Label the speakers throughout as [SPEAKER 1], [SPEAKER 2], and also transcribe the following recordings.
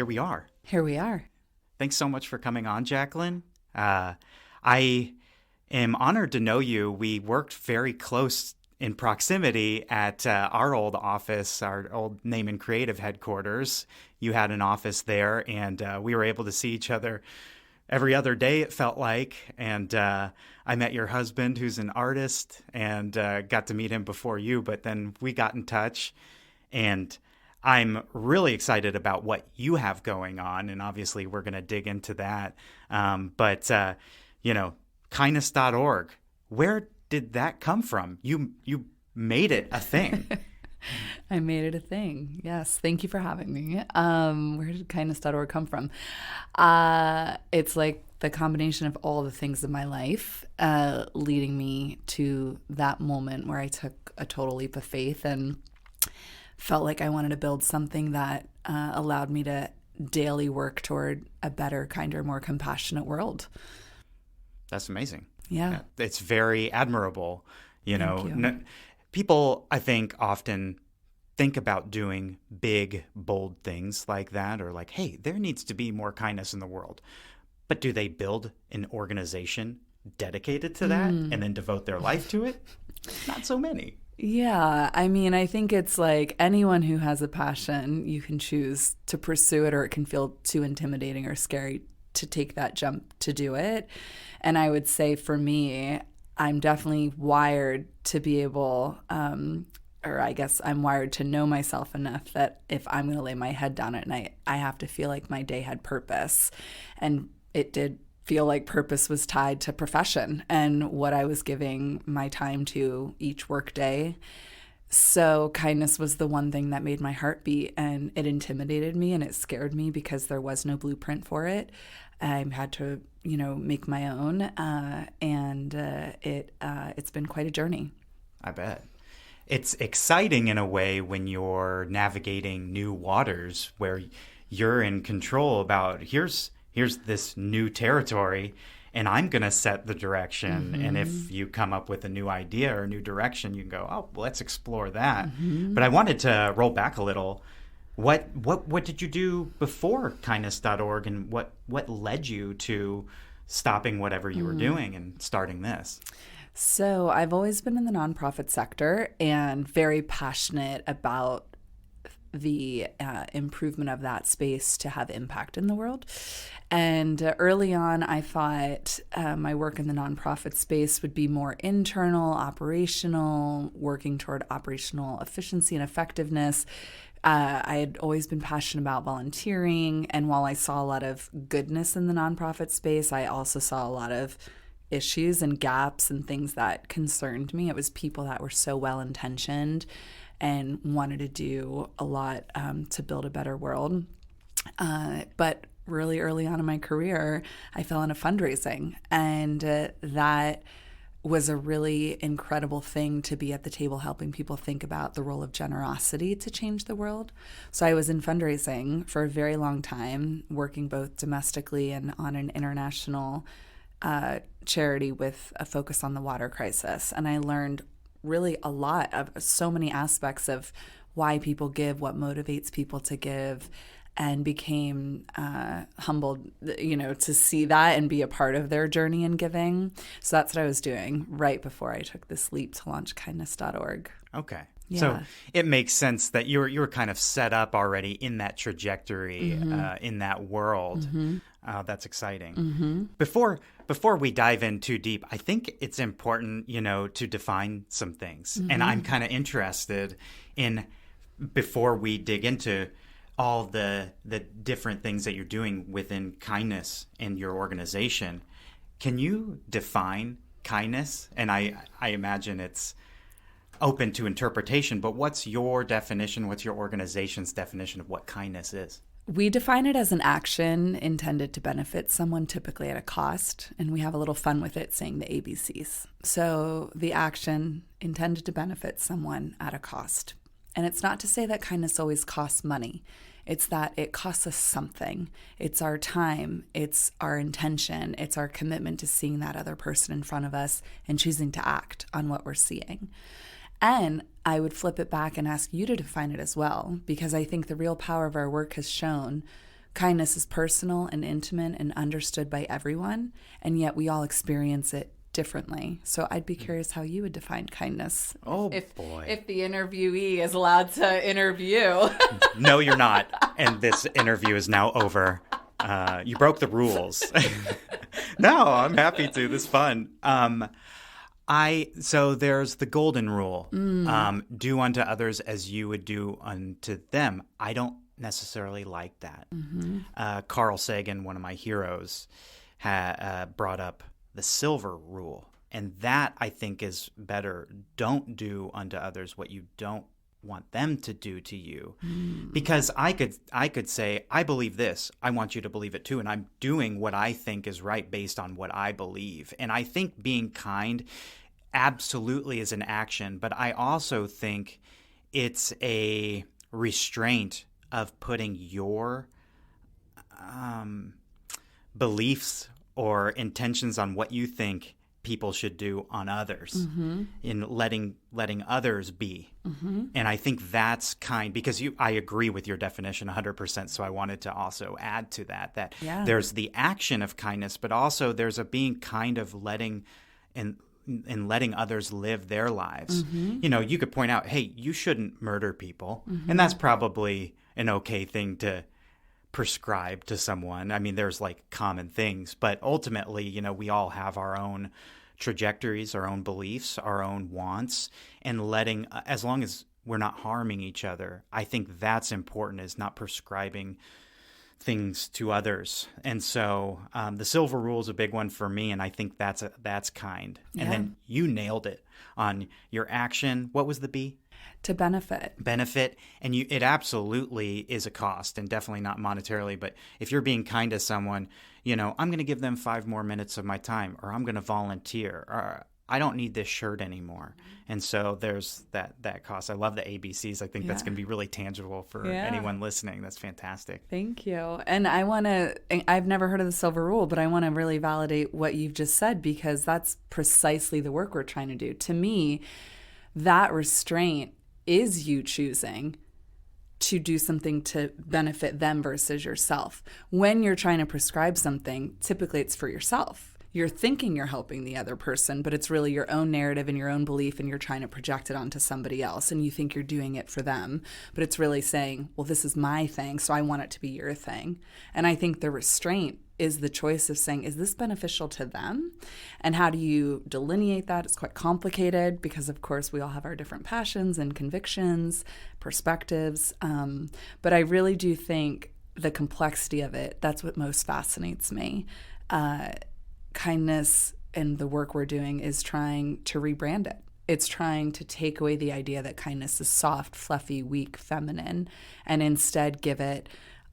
[SPEAKER 1] here we are.
[SPEAKER 2] Here we are.
[SPEAKER 1] Thanks so much for coming on, Jaclyn. I am honored to know you. We worked very close in proximity at our old office, our old Naaman Creative headquarters. You had an office there, and we were able to see each other every other day, it felt like. And I met your husband, who's an artist, and got to meet him before you. But then we got in touch, and I'm really excited about what you have going on. And obviously, we're going to dig into that. But kindness.org, where did that come from? You made it a thing.
[SPEAKER 2] I made it a thing. Yes. Thank you for having me. Where did kindness.org come from? It's like the combination of all the things in my life leading me to that moment where I took a total leap of faith and felt like I wanted to build something that allowed me to daily work toward a better, kinder, more compassionate world.
[SPEAKER 1] That's amazing.
[SPEAKER 2] Yeah.
[SPEAKER 1] It's very admirable.
[SPEAKER 2] Thank you.
[SPEAKER 1] People, I think, often think about doing big, bold things like that, or like, hey, there needs to be more kindness in the world. But do they build an organization dedicated to that and then devote their life to it? Not so many.
[SPEAKER 2] Yeah. I mean, I think it's like anyone who has a passion, you can choose to pursue it, or it can feel too intimidating or scary to take that jump to do it. And I would say for me, I'm definitely wired to be able, or I guess I'm wired to know myself enough that if I'm going to lay my head down at night, I have to feel like my day had purpose. And it did feel like purpose was tied to profession and what I was giving my time to each work day. So kindness was the one thing that made my heart beat, and it intimidated me and it scared me because there was no blueprint for it. I had to, make my own, and it's been quite a journey.
[SPEAKER 1] I bet. It's exciting in a way when you're navigating new waters where you're in control about here's this new territory and I'm going to set the direction. And if you come up with a new idea or a new direction, you can go, oh, well, let's explore that. But I wanted to roll back a little. What did you do before kindness.org, and what led you to stopping whatever you were doing and starting this?
[SPEAKER 2] So I've always been in the nonprofit sector and very passionate about the improvement of that space to have impact in the world. And early on, I thought my work in the nonprofit space would be more internal, operational, working toward operational efficiency and effectiveness. I had always been passionate about volunteering, and while I saw a lot of goodness in the nonprofit space, I also saw a lot of issues and gaps and things that concerned me. It was people that were so well-intentioned and wanted to do a lot to build a better world. But really early on in my career, I fell into fundraising, and that was a really incredible thing to be at the table helping people think about the role of generosity to change the world. So I was in fundraising for a very long time, working both domestically and on an international charity with a focus on the water crisis. And I learned really a lot of so many aspects of why people give, what motivates people to give, and became humbled, to see that and be a part of their journey in giving. So that's what I was doing right before I took this leap to launch kindness.org.
[SPEAKER 1] Okay.
[SPEAKER 2] Yeah.
[SPEAKER 1] So it makes sense that you were kind of set up already in that trajectory, in that world. That's exciting. Before we dive in too deep, I think it's important, to define some things. And I'm kind of interested in, before we dig into all the different things that you're doing within kindness in your organization, can you define kindness? And I imagine it's open to interpretation, but what's your definition? What's your organization's definition of what kindness is?
[SPEAKER 2] We define it as an action intended to benefit someone, typically at a cost, and we have a little fun with it saying the ABCs. So the action intended to benefit someone at a cost. And it's not to say that kindness always costs money. It's that it costs us something. It's our time. It's our intention. It's our commitment to seeing that other person in front of us and choosing to act on what we're seeing. And I would flip it back and ask you to define it as well, because I think the real power of our work has shown Kindness is personal and intimate and understood by everyone, and yet we all experience it differently. So I'd be curious how you would define kindness.
[SPEAKER 1] Oh,
[SPEAKER 2] if,
[SPEAKER 1] boy.
[SPEAKER 2] If the interviewee is allowed to interview. No,
[SPEAKER 1] you're not. And this interview is now over. You broke the rules. No, I'm happy to. This is fun. So there's the golden rule. Do unto others as you would do unto them. I don't necessarily like that. Carl Sagan, one of my heroes, brought up the silver rule. And that, I think, is better. Don't do unto others what you don't want them to do to you. Because I could say, I believe this. I want you to believe it too. And I'm doing what I think is right based on what I believe. And I think being kind absolutely is an action. But I also think it's a restraint of putting your beliefs or intentions on what you think people should do on others, in letting others be. And I think that's kind, because I agree with your definition 100%. So I wanted to also add to that there's the action of kindness, but also there's a being kind of letting letting others live their lives. You could point out, hey, you shouldn't murder people. And that's probably an okay thing to prescribe to someone. I mean, there's like common things, but ultimately, we all have our own trajectories, our own beliefs, our own wants, and as long as we're not harming each other, I think that's important, is not prescribing things to others. And so the silver rule is a big one for me, and I think that's kind. And then you nailed it on your action. What was the B?
[SPEAKER 2] To benefit. And it absolutely is a cost, and definitely not monetarily. But if you're being kind to someone, I'm going to give them 5 more minutes of my time, or I'm going to volunteer, or I don't need this shirt anime. And so there's that cost. I love the ABCs. I think that's going to be really tangible for anyone listening. That's fantastic. Thank you. And I've never heard of the silver rule, but I want to really validate what you've just said, because that's precisely the work we're trying to do. To me, that restraint is you choosing to do something to benefit them versus yourself. When you're trying to prescribe something, typically it's for yourself. You're thinking you're helping the other person, but it's really your own narrative and your own belief, and you're trying to project it onto somebody else, and you think you're doing it for them. But it's really saying, well, this is my thing, so I want it to be your thing. And I think the restraint is the choice of saying, is this beneficial to them? And how do you delineate that? It's quite complicated, because, of course, we all have our different passions and convictions, perspectives. But I really do think the complexity of it, that's what most fascinates me. Kindness and the work we're doing is trying to rebrand it. It's trying to take away the idea that kindness is soft, fluffy, weak, feminine, and instead give it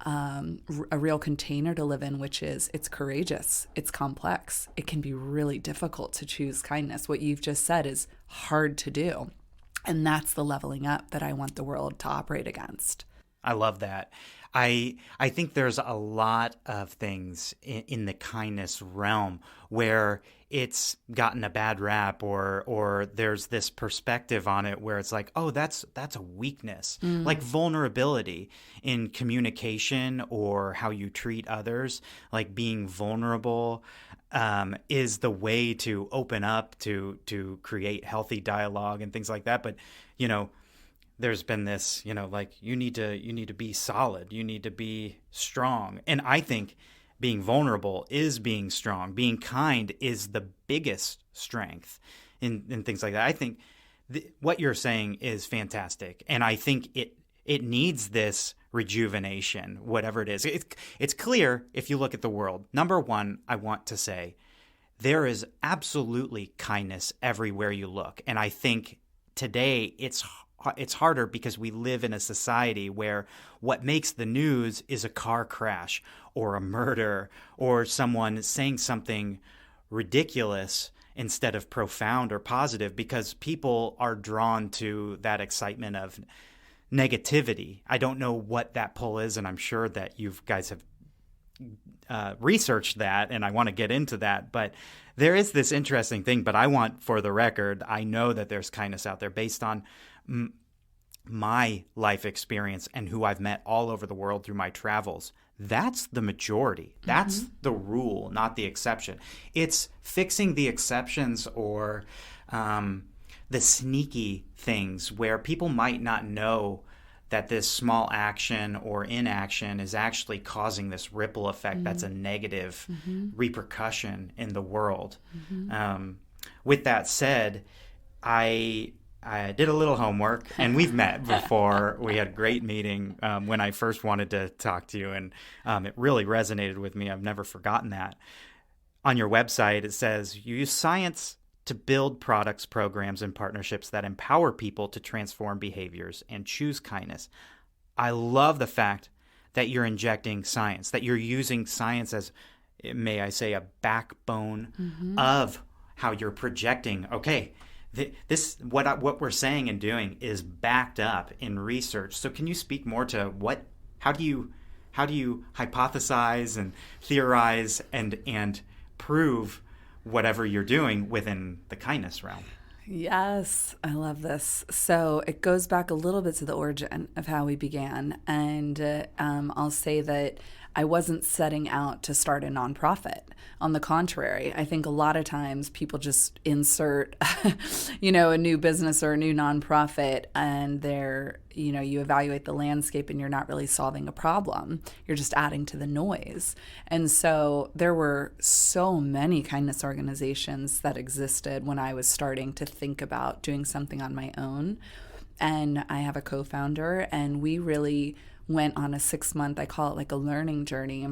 [SPEAKER 2] a real container to live in, which is, it's courageous, it's complex. It can be really difficult to choose kindness. What you've just said is hard to do. And that's the leveling up that I want the world to operate against.
[SPEAKER 1] I love that. I think there's a lot of things in the kindness realm where it's gotten a bad rap, or there's this perspective on it where it's like, oh, that's a weakness. Like vulnerability in communication or how you treat others, like being vulnerable is the way to open up, to create healthy dialogue and things like that. But, there's been this, like you need to be solid, you need to be strong. And I think being vulnerable is being strong. Being kind is the biggest strength in things like that. I think what you're saying is fantastic. And I think it needs this rejuvenation, whatever it is. It's clear if you look at the world. Number one, I want to say there is absolutely kindness everywhere you look. And I think today it's harder because we live in a society where what makes the news is a car crash or a murder or someone saying something ridiculous instead of profound or positive, because people are drawn to that excitement of negativity. I don't know what that pull is, and I'm sure that you guys have researched that, and I want to get into that. But there is this interesting thing, but I want, for the record, I know that there's kindness out there based on my life experience and who I've met all over the world through my travels. that's the majority. That's the rule, not the exception. It's fixing the exceptions or the sneaky things where people might not know that this small action or inaction is actually causing this ripple effect that's a negative repercussion in the world. With that said, I did a little homework, and we've met before. We had a great meeting when I first wanted to talk to you, and it really resonated with me. I've never forgotten that. On your website, it says you use science to build products, programs, and partnerships that empower people to transform behaviors and choose kindness. I love the fact that you're injecting science, that you're using science as, may I say, a backbone of how you're projecting, okay, this what we're saying and doing is backed up in research. So can you speak more to how do you hypothesize and theorize and prove whatever you're doing within the kindness realm?
[SPEAKER 2] Yes, I love this. So it goes back a little bit to the origin of how we began. And I'll say that I wasn't setting out to start a nonprofit. On the contrary, I think a lot of times people just insert, a new business or a new nonprofit, and you evaluate the landscape and you're not really solving a problem. You're just adding to the noise. And so there were so many kindness organizations that existed when I was starting to think about doing something on my own. And I have a co-founder, and we really went on a 6-month, I call it like a learning journey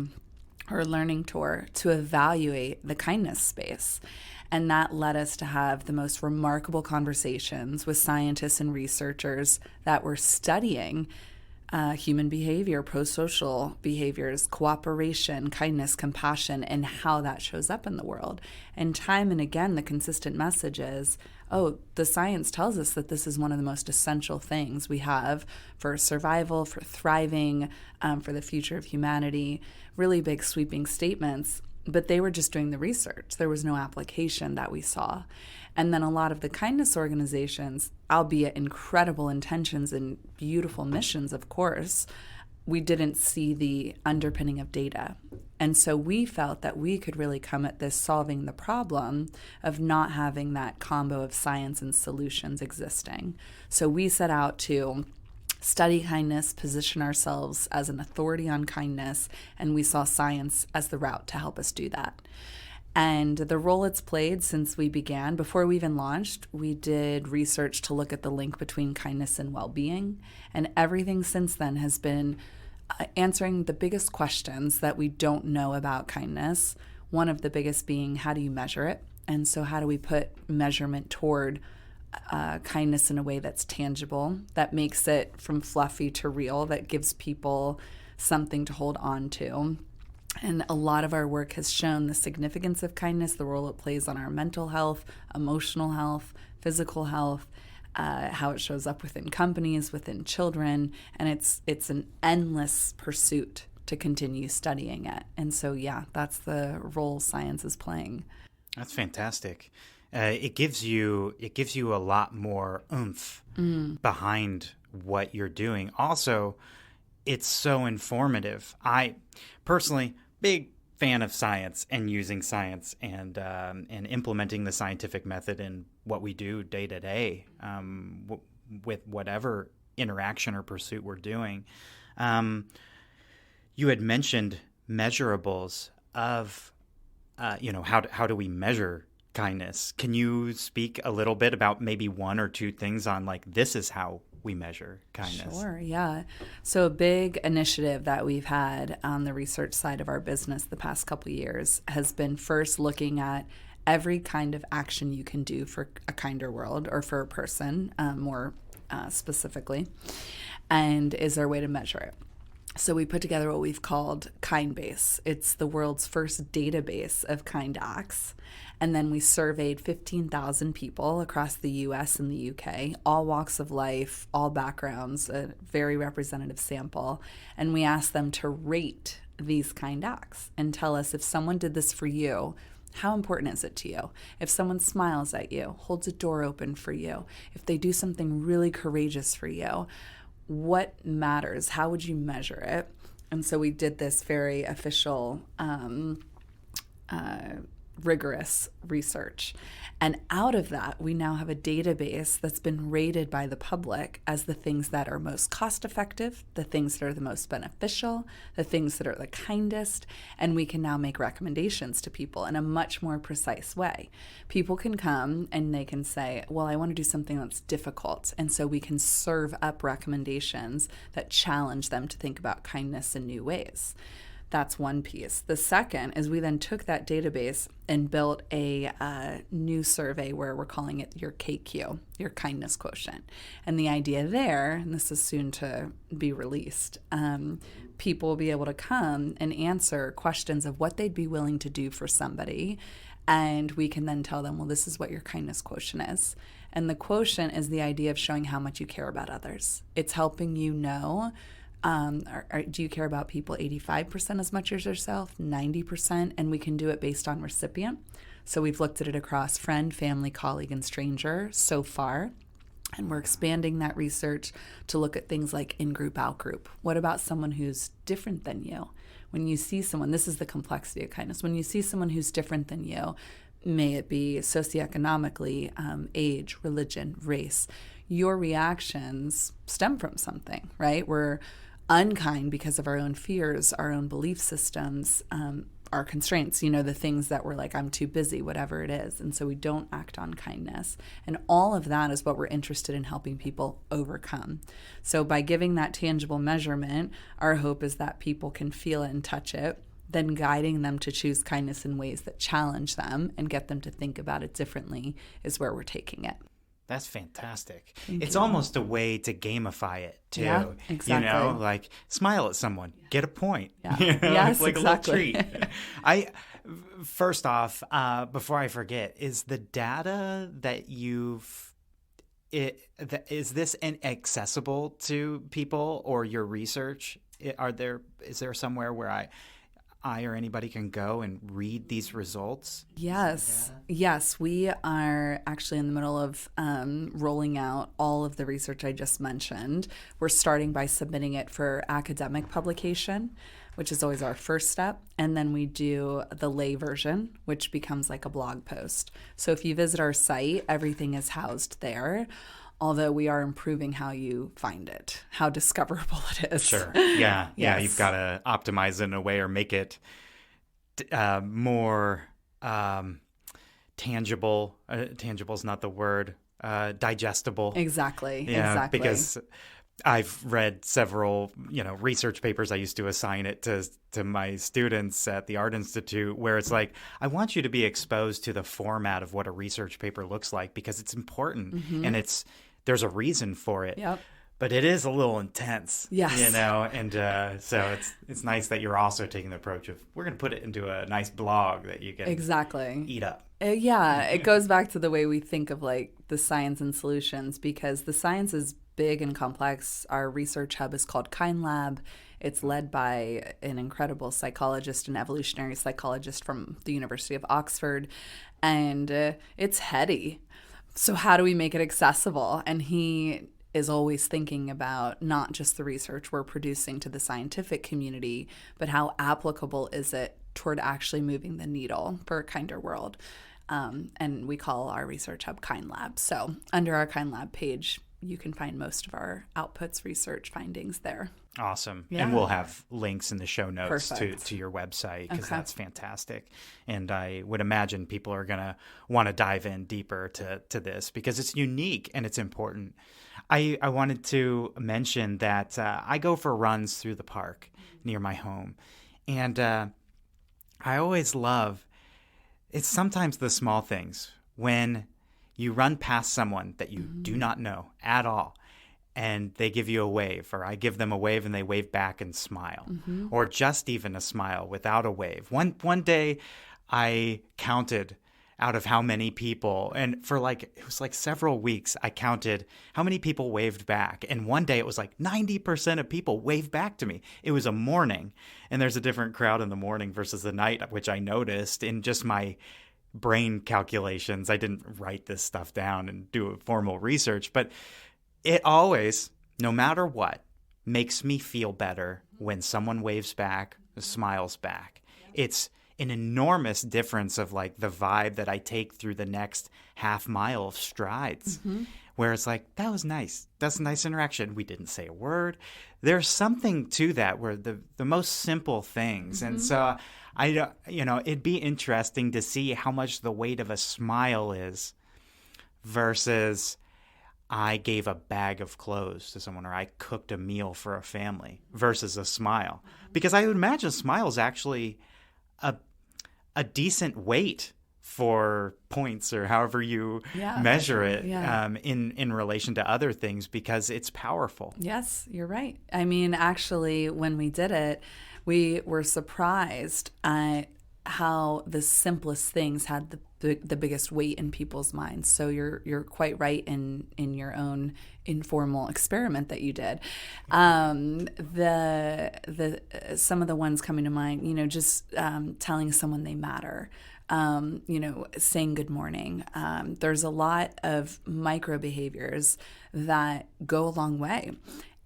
[SPEAKER 2] or a learning tour, to evaluate the kindness space. And that led us to have the most remarkable conversations with scientists and researchers that were studying human behavior, pro-social behaviors, cooperation, kindness, compassion, and how that shows up in the world. And time and again, the consistent message is, the science tells us that this is one of the most essential things we have for survival, for thriving, for the future of humanity. Really big sweeping statements, but they were just doing the research. There was no application that we saw. And then a lot of the kindness organizations, albeit incredible intentions and beautiful missions, of course, we didn't see the underpinning of data. And so we felt that we could really come at this solving the problem of not having that combo of science and solutions existing. So we set out to study kindness, position ourselves as an authority on kindness, and we saw science as the route to help us do that. And the role it's played since we began, before we even launched, we did research to look at the link between kindness and well-being. And everything since then has been answering the biggest questions that we don't know about kindness. One of the biggest being, how do you measure it? And so how do we put measurement toward kindness in a way that's tangible, that makes it from fluffy to real, that gives people something to hold on to. And a lot of our work has shown the significance of kindness, the role it plays on our mental health, emotional health, physical health, how it shows up within companies, within children, and it's an endless pursuit to continue studying it. And so, that's the role science is playing.
[SPEAKER 1] That's fantastic. It gives you a lot more oomph behind what you're doing. Also, it's so informative. I personally, big fan of science and using science and implementing the scientific method in what we do day to day with whatever interaction or pursuit we're doing. You had mentioned measurables of, how do we measure kindness? Can you speak a little bit about maybe one or two things on like, this is how we measure kindness?
[SPEAKER 2] Sure, yeah. So a big initiative that we've had on the research side of our business the past couple of years has been first looking at every kind of action you can do for a kinder world or for a person more specifically, and is there a way to measure it? So we put together what we've called KindBase. It's the world's first database of kind acts. And then we surveyed 15,000 people across the US and the UK, all walks of life, all backgrounds, a very representative sample. And we asked them to rate these kind acts and tell us, if someone did this for you, how important is it to you? If someone smiles at you, holds a door open for you, if they do something really courageous for you, what matters? How would you measure it? And so we did this very official, rigorous research. And out of that, we now have a database that's been rated by the public as the things that are most cost effective, the things that are the most beneficial, the things that are the kindest. And we can now make recommendations to people in a much more precise way. People can come and they can say, well, I want to do something that's difficult. And so we can serve up recommendations that challenge them to think about kindness in new ways. That's one piece. The second is we then took that database and built a new survey where we're calling it your KQ, your kindness quotient. And the idea there, and this is soon to be released, people will be able to come and answer questions of what they'd be willing to do for somebody. And we can then tell them, well, this is what your kindness quotient is. And the quotient is the idea of showing how much you care about others. It's helping you know, do you care about people 85% as much as yourself, 90%? And we can do it based on recipient. So we've looked at it across friend, family, colleague, and stranger so far. And we're expanding that research to look at things like in-group, out-group. What about someone who's different than you? When you see someone, this is the complexity of kindness. When you see someone who's different than you, may it be socioeconomically, age, religion, race, your reactions stem from something, right? We're unkind because of our own fears, our own belief systems, our constraints, the things that we're like, I'm too busy, whatever it is. And so we don't act on kindness. And all of that is what we're interested in helping people overcome. So by giving that tangible measurement, our hope is that people can feel it and touch it, then guiding them to choose kindness in ways that challenge them and get them to think about it differently is where we're taking it.
[SPEAKER 1] That's fantastic.
[SPEAKER 2] Thank
[SPEAKER 1] it's
[SPEAKER 2] you.
[SPEAKER 1] almost a way to gamify it too.
[SPEAKER 2] Yeah, exactly.
[SPEAKER 1] Like smile at someone, get a point.
[SPEAKER 2] Yeah. Yes,
[SPEAKER 1] like
[SPEAKER 2] exactly.
[SPEAKER 1] a little treat. First off, before I forget, is the data that is this accessible to people or your research? Is there somewhere where I or anybody can go and read these results?
[SPEAKER 2] Yes. Yes. We are actually in the middle of rolling out all of the research I just mentioned. We're starting by submitting it for academic publication, which is always our first step. And then we do the lay version, which becomes like a blog post. So if you visit our site, everything is housed there. Although we are improving how you find it, how discoverable it is.
[SPEAKER 1] Sure. Yeah. Yeah.
[SPEAKER 2] Yes.
[SPEAKER 1] You've got to optimize it in a way or make it more tangible. Tangible is not the word. Digestible.
[SPEAKER 2] Exactly.
[SPEAKER 1] Yeah,
[SPEAKER 2] exactly.
[SPEAKER 1] because I've read several, research papers. I used to assign it to my students at the Art Institute, where it's like, I want you to be exposed to the format of what a research paper looks like because it's important and there's a reason for it.
[SPEAKER 2] Yep.
[SPEAKER 1] But it is a little intense,
[SPEAKER 2] Yes.
[SPEAKER 1] and so it's nice that you're also taking the approach of we're going to put it into a nice blog that you can
[SPEAKER 2] Exactly.
[SPEAKER 1] eat up.
[SPEAKER 2] Yeah, it goes back to the way we think of like the science and solutions, because the science is big and complex. Our research hub is called Kind Lab. It's led by an incredible psychologist and evolutionary psychologist from the University of Oxford, and it's heady. So how do we make it accessible? And he is always thinking about not just the research we're producing to the scientific community, but how applicable is it toward actually moving the needle for a kinder world. And we call our research hub Kind Lab. So under our Kind Lab page, you can find most of our outputs, research findings there.
[SPEAKER 1] Awesome.
[SPEAKER 2] Yeah.
[SPEAKER 1] And we'll have links in the show notes
[SPEAKER 2] Perfect.
[SPEAKER 1] to your website because
[SPEAKER 2] Okay.
[SPEAKER 1] that's fantastic. And I would imagine people are going to want to dive in deeper to this because it's unique and it's important. I wanted to mention that I go for runs through the park near my home. And I always love, it's sometimes the small things when you run past someone that you do not know at all and they give you a wave, or I give them a wave and they wave back and smile, or just even a smile without a wave. One day I counted out of how many people, and for it was like several weeks, I counted how many people waved back. And one day it was like 90% of people waved back to me. It was a morning, and there's a different crowd in the morning versus the night, which I noticed in just my brain calculations. I didn't write this stuff down and do formal research, but it always, no matter what, makes me feel better when someone waves back, smiles back. It's an enormous difference of like the vibe that I take through the next half mile of strides, where it's like, that was nice. That's a nice interaction. We didn't say a word. There's something to that where the most simple things. And so it'd be interesting to see how much the weight of a smile is versus I gave a bag of clothes to someone or I cooked a meal for a family versus a smile. Because I would imagine a smile is actually a decent weight for points or however you measure it in relation to other things because it's powerful.
[SPEAKER 2] Yes, you're right. I mean, actually, when we did it, we were surprised at how the simplest things had the biggest weight in people's minds. So you're quite right in your own informal experiment that you did. The some of the ones coming to mind, just telling someone they matter. Saying good morning. There's a lot of micro behaviors that go a long way.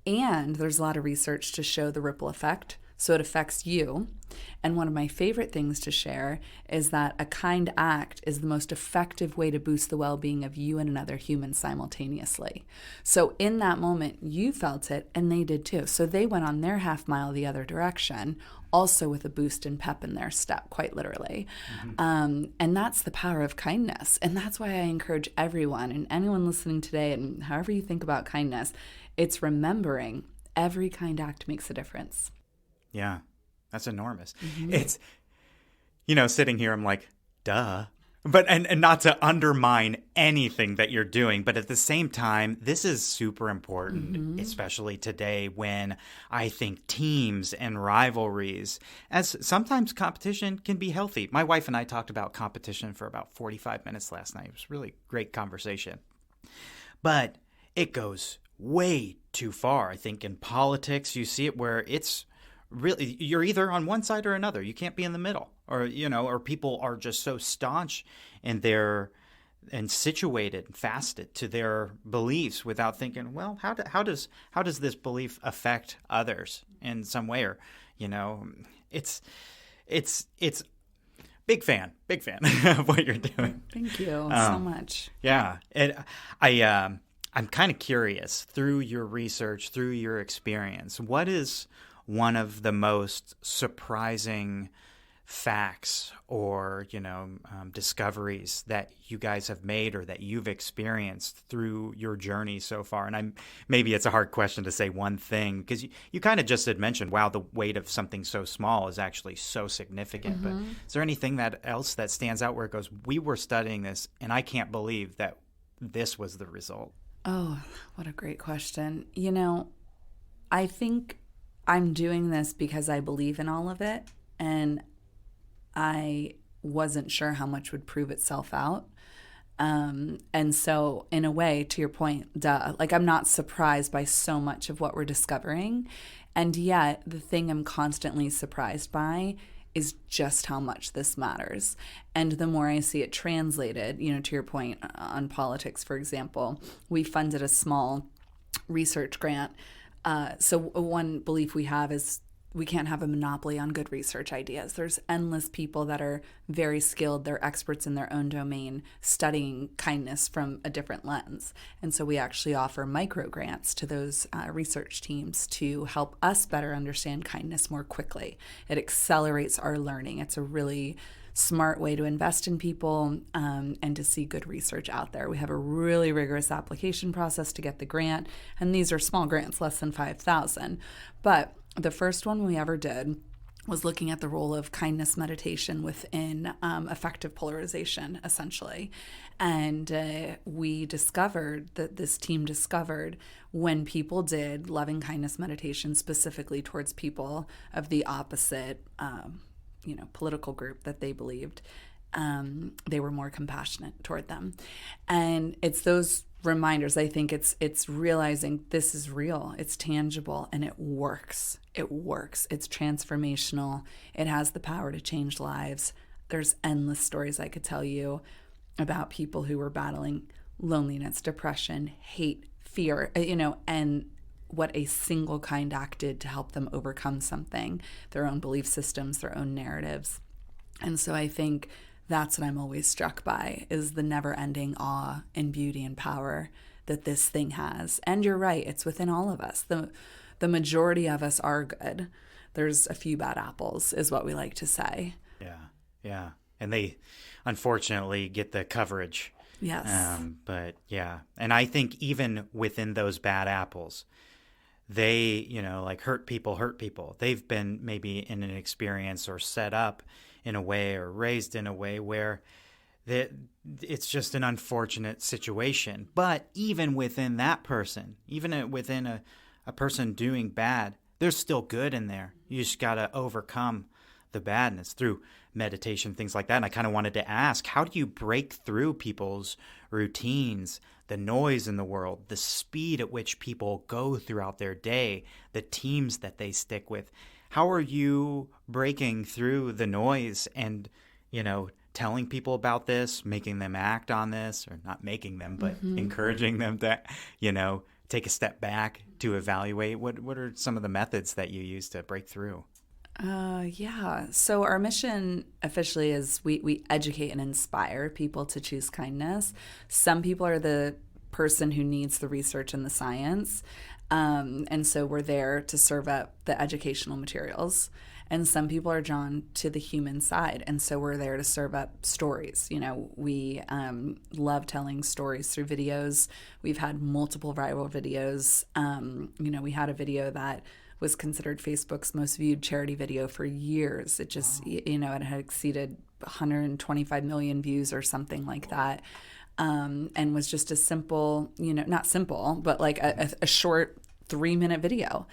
[SPEAKER 2] And there's a lot of research to show the ripple effect. So it affects you. And one of my favorite things to share is that a kind act is the most effective way to boost the well-being of you and another human simultaneously. So in that moment, you felt it and they did too. So they went on their half mile the other direction, also with a boost and pep in their step, quite literally. And that's the power of kindness. And that's why I encourage everyone and anyone listening today, and however you think about kindness, it's remembering every kind act makes a difference.
[SPEAKER 1] Yeah, that's enormous. It's, sitting here, I'm like, duh. But and not to undermine anything that you're doing, but at the same time, this is super important, especially today when I think teams and rivalries, as sometimes competition can be healthy. My wife and I talked about competition for about 45 minutes last night. It was a really great conversation. But it goes way too far. I think in politics, you see it where it's really, you're either on one side or another. You can't be in the middle, or people are just so staunch and situated and fasted to their beliefs without thinking, well, how does this belief affect others in some way? Or, it's big fan of what you're doing.
[SPEAKER 2] Thank you so much.
[SPEAKER 1] Yeah. I'm kind of curious, through your research, through your experience, what is one of the most surprising facts or, discoveries that you guys have made or that you've experienced through your journey so far? And maybe it's a hard question to say one thing because you kind of just had mentioned, wow, the weight of something so small is actually so significant. But is there anything else that stands out where it goes, we were studying this and I can't believe that this was the result?
[SPEAKER 2] Oh, what a great question. I think I'm doing this because I believe in all of it, and I wasn't sure how much would prove itself out. And so in a way, to your point, duh, like I'm not surprised by so much of what we're discovering. And yet the thing I'm constantly surprised by is just how much this matters. And the more I see it translated, to your point on politics, for example, we funded a small research grant. So one belief we have is we can't have a monopoly on good research ideas. There's endless people that are very skilled. They're experts in their own domain, studying kindness from a different lens. And so we actually offer micro grants to those research teams to help us better understand kindness more quickly. It accelerates our learning. It's a really smart way to invest in people and to see good research out there. We have a really rigorous application process to get the grant, and these are small grants, less than $5,000. But the first one we ever did was looking at the role of kindness meditation within effective polarization, essentially. And we discovered that this team discovered when people did loving kindness meditation specifically towards people of the opposite political group that they believed, they were more compassionate toward them. And it's those reminders. I think it's realizing this is real, it's tangible, and it works. It works. It's transformational. It has the power to change lives. There's endless stories I could tell you about people who were battling loneliness, depression, hate, fear, and what a single kind act did to help them overcome something, their own belief systems, their own narratives. And so I think that's what I'm always struck by, is the never-ending awe and beauty and power that this thing has. And you're right, it's within all of us. The majority of us are good. There's a few bad apples, is what we like to say.
[SPEAKER 1] Yeah. And they, unfortunately, get the coverage.
[SPEAKER 2] Yes.
[SPEAKER 1] But yeah. And I think even within those bad apples, they, like hurt people. They've been maybe in an experience or set up in a way or raised in a way where it's just an unfortunate situation. But even within that person, even within a person doing bad, there's still good in there. You just got to overcome the badness through meditation, things like that. And I kind of wanted to ask, how do you break through people's routines, the noise in the world, the speed at which people go throughout their day, the teams that they stick with? How are you breaking through the noise and, telling people about this, making them act on this, or not making them, but encouraging them to, take a step back to evaluate? What are some of the methods that you use to break through?
[SPEAKER 2] Yeah. So our mission officially is we educate and inspire people to choose kindness. Some people are the person who needs the research and the science. And so we're there to serve up the educational materials. And some people are drawn to the human side. And so we're there to serve up stories. We love telling stories through videos. We've had multiple viral videos. We had a video that was considered Facebook's most viewed charity video for years. It just, it had exceeded 125 million views or something like that. And was just a simple, not simple, but like a short 3-minute video.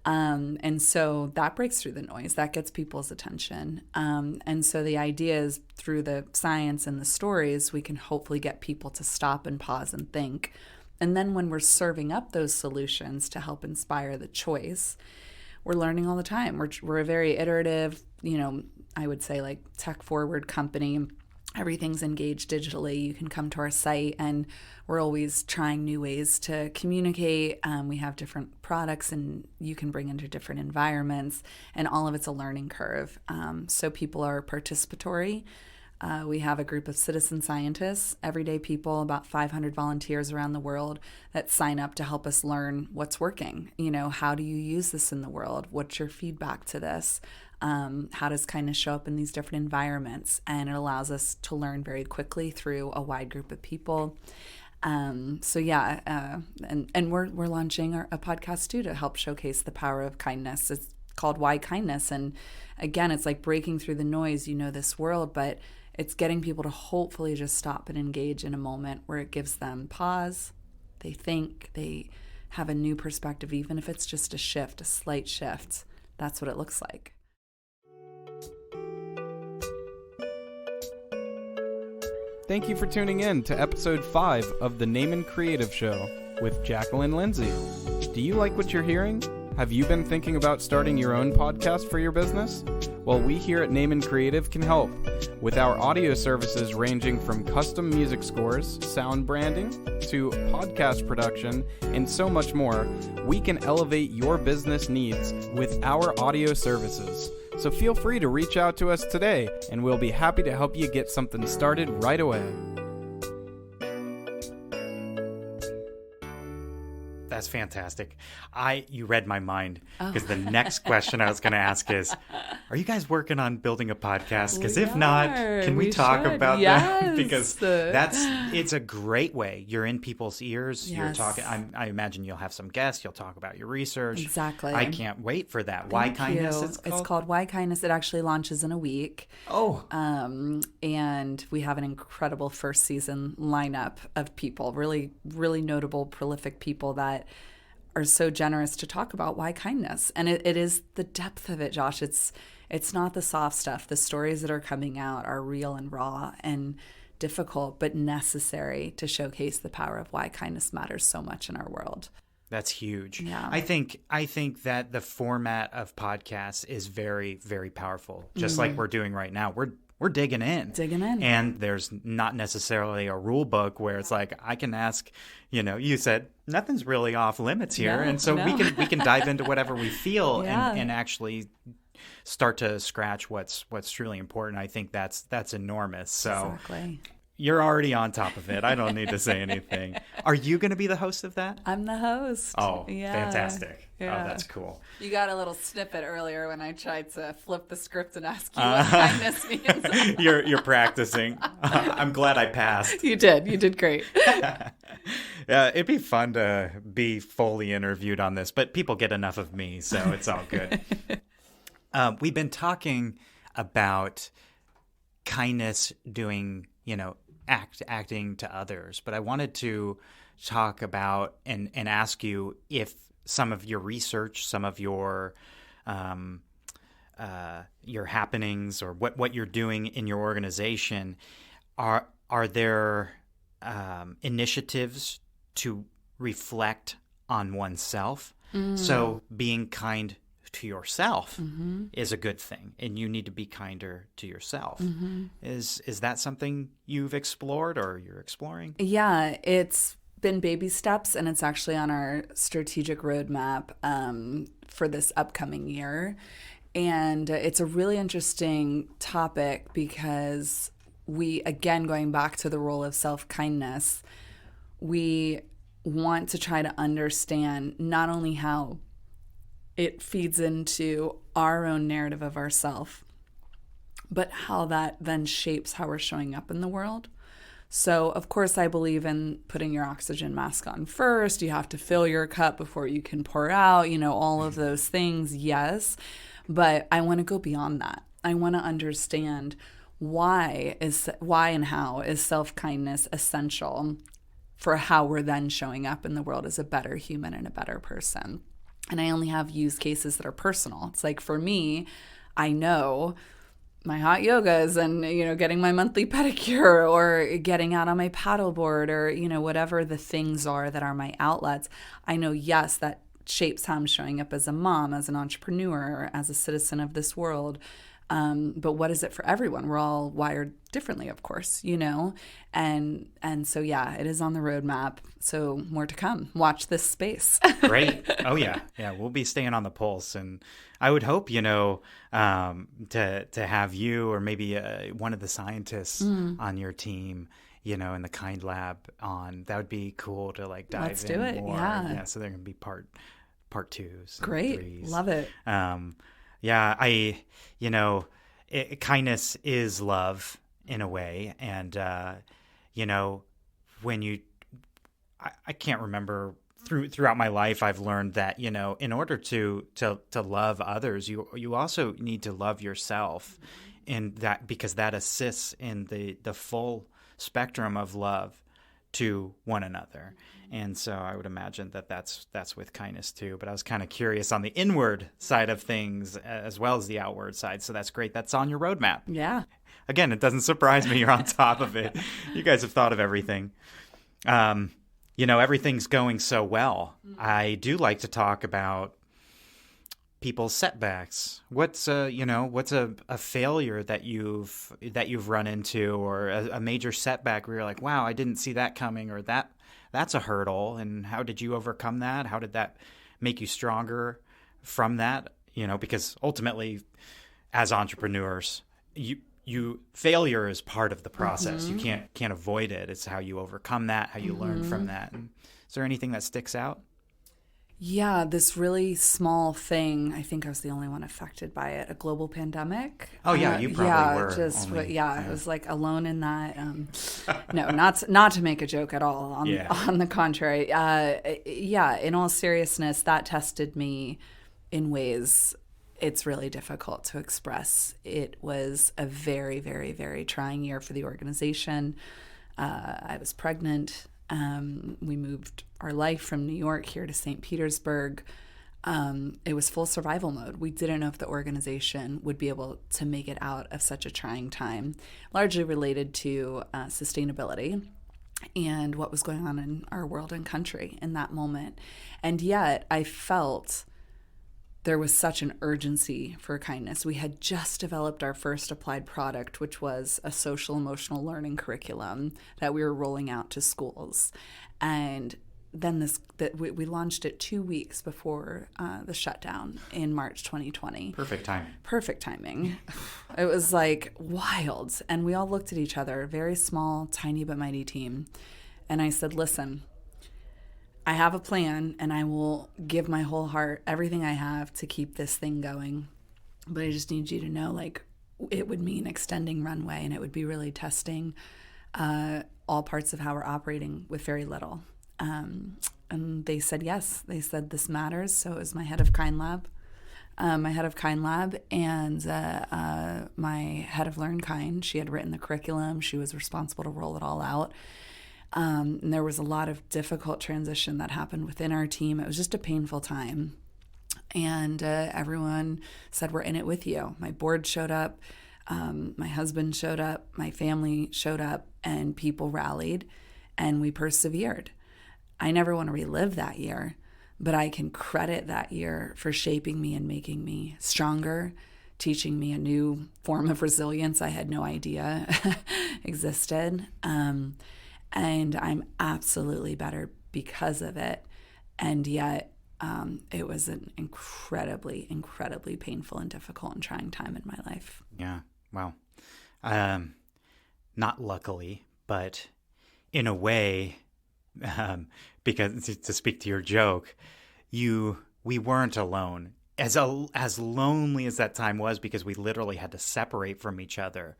[SPEAKER 2] And so that breaks through the noise. That gets people's attention. And so the idea is through the science and the stories, we can hopefully get people to stop and pause and think. And then when we're serving up those solutions to help inspire the choice, we're learning all the time. We're a very iterative, I would say like tech forward company. Everything's engaged digitally. You can come to our site and we're always trying new ways to communicate. We have different products and you can bring into different environments, and all of it's a learning curve. So people are participatory. We have a group of citizen scientists, everyday people, about 500 volunteers around the world that sign up to help us learn what's working. How do you use this in the world? What's your feedback to this? How does kindness show up in these different environments? And it allows us to learn very quickly through a wide group of people. And we're launching a podcast too to help showcase the power of kindness. It's called Why Kindness. And again, it's like breaking through the noise, this world, but it's getting people to hopefully just stop and engage in a moment where it gives them pause. They think, they have a new perspective, even if it's just a shift, a slight shift. That's what it looks like.
[SPEAKER 3] Thank you for tuning in to episode 5 of the Naaman Creative Show with Jaclyn Lindsey. Do you like what you're hearing? Have you been thinking about starting your own podcast for your business? Well, we here at Naaman Creative can help. With our audio services ranging from custom music scores, sound branding, to podcast production, and so much more, we can elevate your business needs with our audio services. So feel free to reach out to us today, and we'll be happy to help you get something started right away.
[SPEAKER 1] That's fantastic. You read my mind, because the next question I was going to ask is, are you guys working on building a podcast? Because if not, can we talk about that? Because it's a great way. You're in people's ears. Yes. You're talking. I imagine you'll have some guests. You'll talk about your research.
[SPEAKER 2] Exactly.
[SPEAKER 1] I can't wait for that. Why Kindness?
[SPEAKER 2] It's called Why Kindness. It actually launches in a week.
[SPEAKER 1] Oh.
[SPEAKER 2] And we have an incredible first season lineup of people, really, really notable, prolific people that are so generous to talk about why kindness. And it is the depth of it, Josh. It's not the soft stuff. The stories that are coming out are real and raw and difficult, but necessary to showcase the power of why kindness matters so much in our world.
[SPEAKER 1] That's huge.
[SPEAKER 2] Yeah.
[SPEAKER 1] I think that the format of podcasts is very, very powerful. Just like we're doing right now. we're digging in. And there's not necessarily a rule book where it's like, I can ask, you said nothing's really off limits here. And so we can dive into whatever we feel and actually start to scratch what's truly important. I think that's enormous. So
[SPEAKER 2] exactly.
[SPEAKER 1] You're already on top of it. I don't need to say anything. Are you going to be the host of that?
[SPEAKER 2] I'm the host.
[SPEAKER 1] Oh, fantastic.
[SPEAKER 2] Yeah.
[SPEAKER 1] Oh, that's cool.
[SPEAKER 2] You got a little snippet earlier when I tried to flip the script and ask you what kindness means.
[SPEAKER 1] You're practicing. I'm glad I passed.
[SPEAKER 2] You did great.
[SPEAKER 1] Yeah, it'd be fun to be fully interviewed on this, but people get enough of me, so it's all good. We've been talking about kindness doing, acting to others, but I wanted to talk about and ask you if some of your research, some of your happenings, or what you're doing in your organization, are there initiatives to reflect on oneself? So being kind to yourself is a good thing, and you need to be kinder to yourself. Is that something you've explored or you're exploring?
[SPEAKER 2] Yeah, it's been baby steps, and it's actually on our strategic roadmap for this upcoming year. And it's a really interesting topic because we, again, going back to the role of self-kindness, we want to try to understand not only how it feeds into our own narrative of ourself, but how that then shapes how we're showing up in the world. So, of course, I believe in putting your oxygen mask on first. You have to fill your cup before you can pour out, all of those things, yes. But I want to go beyond that. I want to understand why and how is self-kindness essential for how we're then showing up in the world as a better human and a better person. And I only have use cases that are personal. It's like, for me, I know my hot yogas and, getting my monthly pedicure or getting out on my paddleboard or, whatever the things are that are my outlets. I know, yes, that shapes how I'm showing up as a mom, as an entrepreneur, as a citizen of this world. But what is it for everyone? We're all wired differently, of course, and so, yeah, it is on the roadmap. So more to come. Watch this space.
[SPEAKER 1] Great. Oh, yeah. Yeah, we'll be staying on the pulse. And I would hope, to have you or maybe one of the scientists on your team, in the Kind Lab on. That would be cool to dive
[SPEAKER 2] Let's
[SPEAKER 1] in
[SPEAKER 2] do it.
[SPEAKER 1] more.
[SPEAKER 2] Yeah.
[SPEAKER 1] So they're going to be part twos.
[SPEAKER 2] Great.
[SPEAKER 1] Threes.
[SPEAKER 2] Love it.
[SPEAKER 1] Yeah, kindness is love in a way. And, when I can't remember throughout my life, I've learned that, in order to love others, you also need to love yourself, and that because that assists in the full spectrum of love to one another. And so I would imagine that's with kindness too. But I was kind of curious on the inward side of things as well as the outward side. So that's great. That's on your roadmap.
[SPEAKER 2] Yeah.
[SPEAKER 1] Again, it doesn't surprise me you're on top of it. You guys have thought of everything. Everything's going so well. I do like to talk about people's setbacks. What's a failure that you've run into, or a major setback where you're like, wow, I didn't see that coming, or that's a hurdle, and how did you overcome that? How did that make you stronger from that? Because ultimately, as entrepreneurs, failure is part of the process. You can't avoid it. It's how you overcome that, how you learn from that. And is there anything that sticks out?
[SPEAKER 2] Yeah, this really small thing. I think I was the only one affected by it. A global pandemic.
[SPEAKER 1] Oh yeah, you probably were.
[SPEAKER 2] It was like alone in that. No, not to make a joke at all. On the contrary, in all seriousness, that tested me in ways it's really difficult to express. It was a very, very, very trying year for the organization. I was pregnant. We moved our life from New York here to St. Petersburg. It was full survival mode. We didn't know if the organization would be able to make it out of such a trying time, largely related to sustainability and what was going on in our world and country in that moment. And yet I felt there was such an urgency for kindness. We had just developed our first applied product, which was a social emotional learning curriculum that we were rolling out to schools. And then we launched it 2 weeks before the shutdown in March 2020.
[SPEAKER 1] Perfect timing.
[SPEAKER 2] Perfect timing. It was like wild. And we all looked at each other, very small, tiny but mighty team. And I said, listen, I have a plan and I will give my whole heart, everything I have to keep this thing going. But I just need you to know, like, it would mean extending runway and it would be really testing all parts of how we're operating with very little. And they said yes. They said this matters. So it was my head of Kind Lab, and my head of Learn Kind. She had written the curriculum. She was responsible to roll it all out. And there was a lot of difficult transition that happened within our team. It was just a painful time. And everyone said, we're in it with you. My board showed up. My husband showed up. My family showed up. And people rallied. And we persevered. I never want to relive that year, but I can credit that year for shaping me and making me stronger, teaching me a new form of resilience I had no idea existed. And I'm absolutely better because of it. And yet it was an incredibly, incredibly painful and difficult and trying time in my life.
[SPEAKER 1] Yeah. Wow. Not luckily, but in a way, because to speak to your joke, we weren't alone. As lonely as that time was, because we literally had to separate from each other.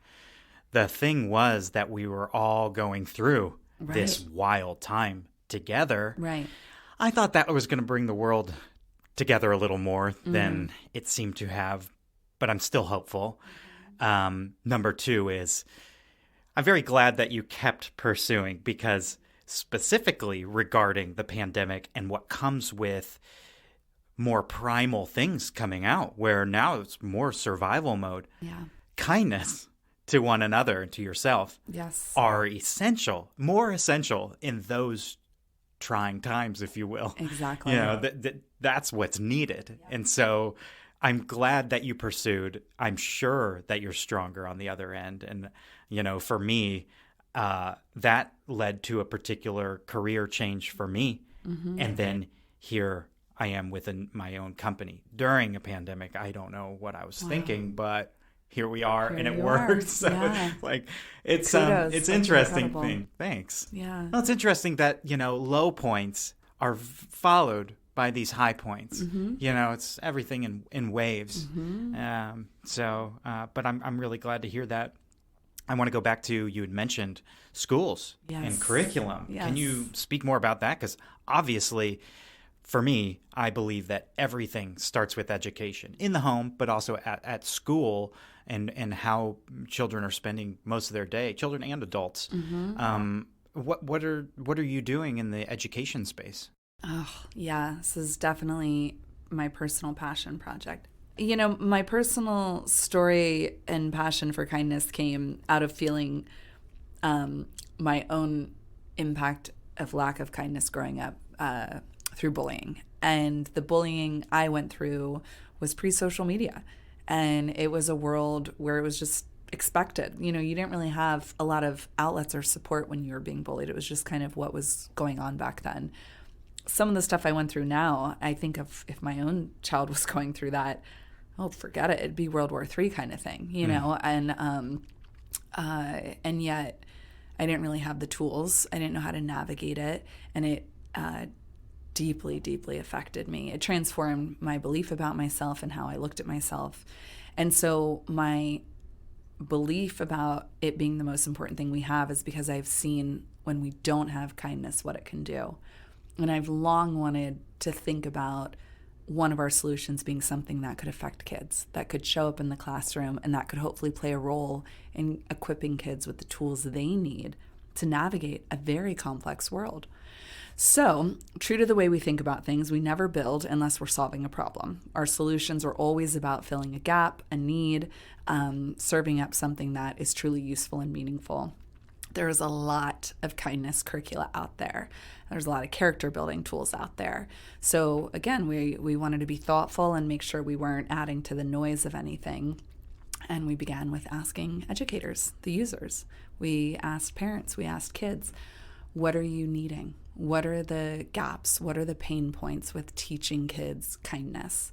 [SPEAKER 1] The thing was that we were all going through this wild time together.
[SPEAKER 2] Right.
[SPEAKER 1] I thought that was going to bring the world together a little more than it seemed to have, but I'm still hopeful. Number two is, I'm very glad that you kept pursuing, because specifically regarding the pandemic and what comes with more primal things coming out, where now it's more survival mode.
[SPEAKER 2] Yeah.
[SPEAKER 1] Kindness to one another and to yourself are essential, more essential in those trying times, if you will.
[SPEAKER 2] Exactly.
[SPEAKER 1] You know, that's what's needed. Yeah. And so I'm glad that you pursued. I'm sure that you're stronger on the other end. And, you know, for me, that led to a particular career change for me. Mm-hmm. And then here I am within my own company during a pandemic. I don't know what I was thinking, but here we are, and it worked. So like, it's interesting thing. Thanks.
[SPEAKER 2] Yeah.
[SPEAKER 1] Well, it's interesting that, you know, low points are followed by these high points. Mm-hmm. You know, it's everything in waves. Mm-hmm. But I'm really glad to hear that. I want to go back to, you had mentioned schools and curriculum. Yes. Can you speak more about that? Because obviously, for me, I believe that everything starts with education in the home, but also at school, and how children are spending most of their day, children and adults. Mm-hmm. What are you doing in the education space?
[SPEAKER 2] Oh, yeah, this is definitely my personal passion project. You know, my personal story and passion for kindness came out of feeling my own impact of lack of kindness growing up through bullying. And the bullying I went through was pre-social media. And it was a world where it was just expected. You know, you didn't really have a lot of outlets or support when you were being bullied. It was just kind of what was going on back then. Some of the stuff I went through now, I think of if my own child was going through that, oh, forget it. It'd be World War III kind of thing, you know? And yet I didn't really have the tools. I didn't know how to navigate it. And it deeply, deeply affected me. It transformed my belief about myself and how I looked at myself. And so my belief about it being the most important thing we have is because I've seen when we don't have kindness, what it can do. And I've long wanted to think about one of our solutions being something that could affect kids, that could show up in the classroom, and that could hopefully play a role in equipping kids with the tools they need to navigate a very complex world. So, true to the way we think about things, we never build unless we're solving a problem. Our solutions are always about filling a gap, a need, serving up something that is truly useful and meaningful. there's a lot of kindness curricula out there. There's a lot of character building tools out there. So again, we wanted to be thoughtful and make sure we weren't adding to the noise of anything. And we began with asking educators, the users. We asked parents, we asked kids, what are you needing? What are the gaps? What are the pain points with teaching kids kindness?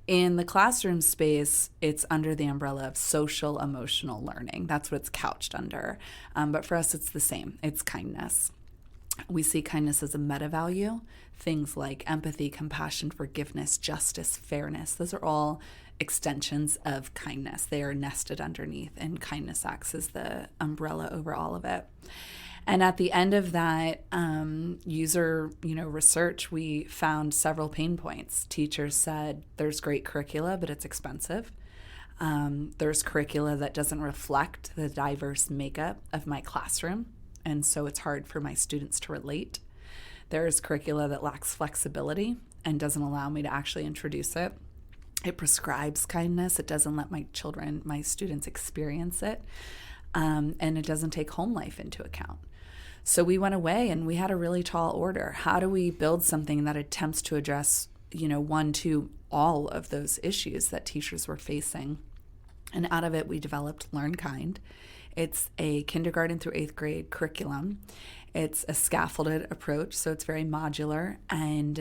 [SPEAKER 2] In the classroom space, it's under the umbrella of social emotional learning. That's what it's couched under. But for us, it's the same. It's kindness. We see kindness as a meta value. Things like empathy, compassion, forgiveness, justice, fairness. Those are all extensions of kindness. They are nested underneath, and kindness acts as the umbrella over all of it. And at the end of that user, research, we found several pain points. Teachers said, there's great curricula, but it's expensive. There's curricula that doesn't reflect the diverse makeup of my classroom, and so it's hard for my students to relate. There's curricula that lacks flexibility and doesn't allow me to actually introduce it. It prescribes kindness. It doesn't let my students experience it. And it doesn't take home life into account. So we went away and we had a really tall order. How do we build something that attempts to address, all of those issues that teachers were facing? And out of it, we developed Learn Kind. It's a kindergarten through 8th grade curriculum. It's a scaffolded approach, so it's very modular, and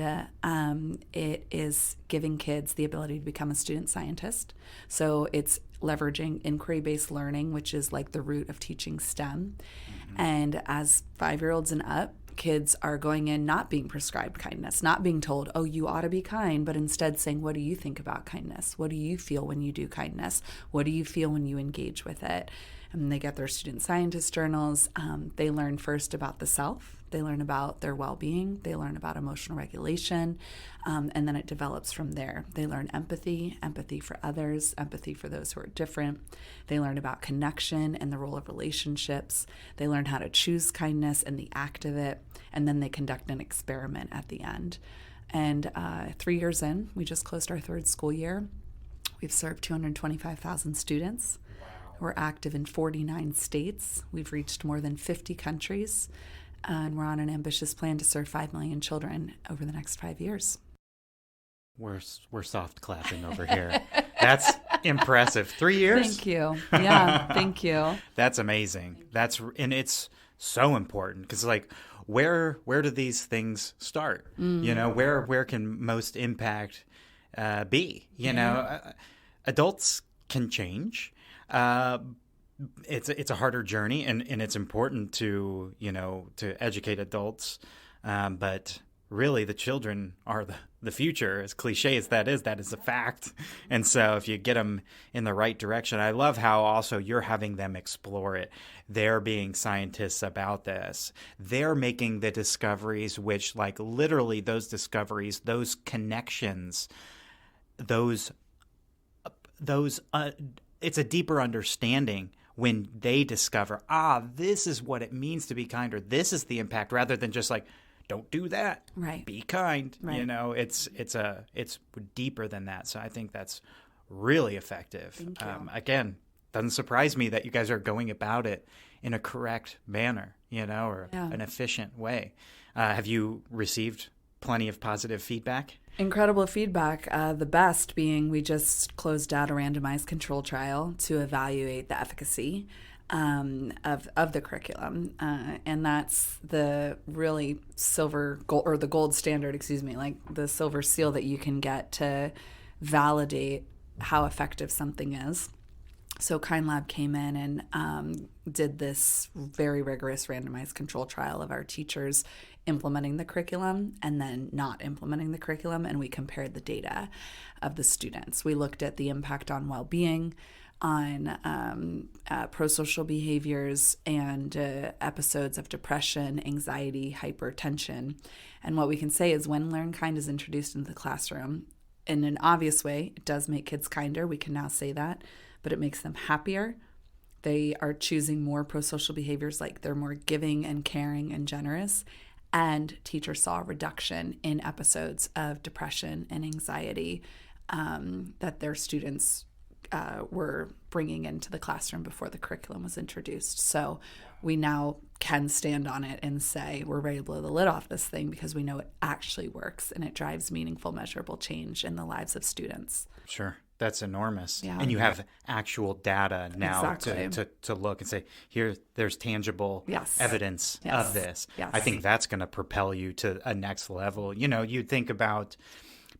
[SPEAKER 2] it is giving kids the ability to become a student scientist. So it's leveraging inquiry-based learning, which is like the root of teaching STEM. Mm-hmm. And as 5-year-olds and up, kids are going in not being prescribed kindness, not being told, oh, you ought to be kind, but instead saying, what do you think about kindness? What do you feel when you do kindness? What do you feel when you engage with it? And they get their student scientist journals. They learn first about the self. They learn about their well-being. They learn about emotional regulation. And then it develops from there. They learn empathy for others, empathy for those who are different. They learn about connection and the role of relationships. They learn how to choose kindness and the act of it. And then they conduct an experiment at the end. And 3 years in, we just closed our 3rd school year. We've served 225,000 students. We're active in 49 states. We've reached more than 50 countries, and we're on an ambitious plan to serve 5 million children over the next 5 years.
[SPEAKER 1] We're soft clapping over here. That's impressive. 3 years?
[SPEAKER 2] Thank you. Yeah, thank you.
[SPEAKER 1] That's amazing. And it's so important because, where do these things start? Mm. Where can most impact be? Adults can change. It's a harder journey, and it's important to educate adults, but really the children are the future. As cliche as that is a fact. And so if you get them in the right direction, I love how also you're having them explore it. They're being scientists about this. They're making the discoveries, which literally those discoveries, those connections, it's a deeper understanding when they discover, this is what it means to be kind, or this is the impact, rather than just don't do that.
[SPEAKER 2] Right.
[SPEAKER 1] Be kind.
[SPEAKER 2] Right.
[SPEAKER 1] It's deeper than that. So I think that's really effective.
[SPEAKER 2] Thank you.
[SPEAKER 1] Again, doesn't surprise me that you guys are going about it in a correct manner, or an efficient way. Have you received plenty of positive feedback?
[SPEAKER 2] Incredible feedback. The best being we just closed out a randomized control trial to evaluate the efficacy of the curriculum. And that's the really the gold standard, the silver seal that you can get to validate how effective something is. So KindLab came in and did this very rigorous randomized control trial of our teachers implementing the curriculum and then not implementing the curriculum, and we compared the data of the students. We looked at the impact on well-being, on prosocial behaviors, and episodes of depression, anxiety, hypertension. And what we can say is when Learn Kind is introduced into the classroom, in an obvious way, it does make kids kinder. We can now say that, but it makes them happier. They are choosing more prosocial behaviors, like they're more giving and caring and generous. And teachers saw a reduction in episodes of depression and anxiety that their students were bringing into the classroom before the curriculum was introduced. So we now can stand on it and say we're ready to blow the lid off this thing because we know it actually works and it drives meaningful, measurable change in the lives of students.
[SPEAKER 1] Sure. That's enormous.
[SPEAKER 2] Yeah.
[SPEAKER 1] And you have actual data now
[SPEAKER 2] Exactly.
[SPEAKER 1] to look and say, here, there's tangible
[SPEAKER 2] Yes.
[SPEAKER 1] evidence
[SPEAKER 2] Yes.
[SPEAKER 1] of this.
[SPEAKER 2] Yes.
[SPEAKER 1] I think that's going to propel you to a next level. You know, you think about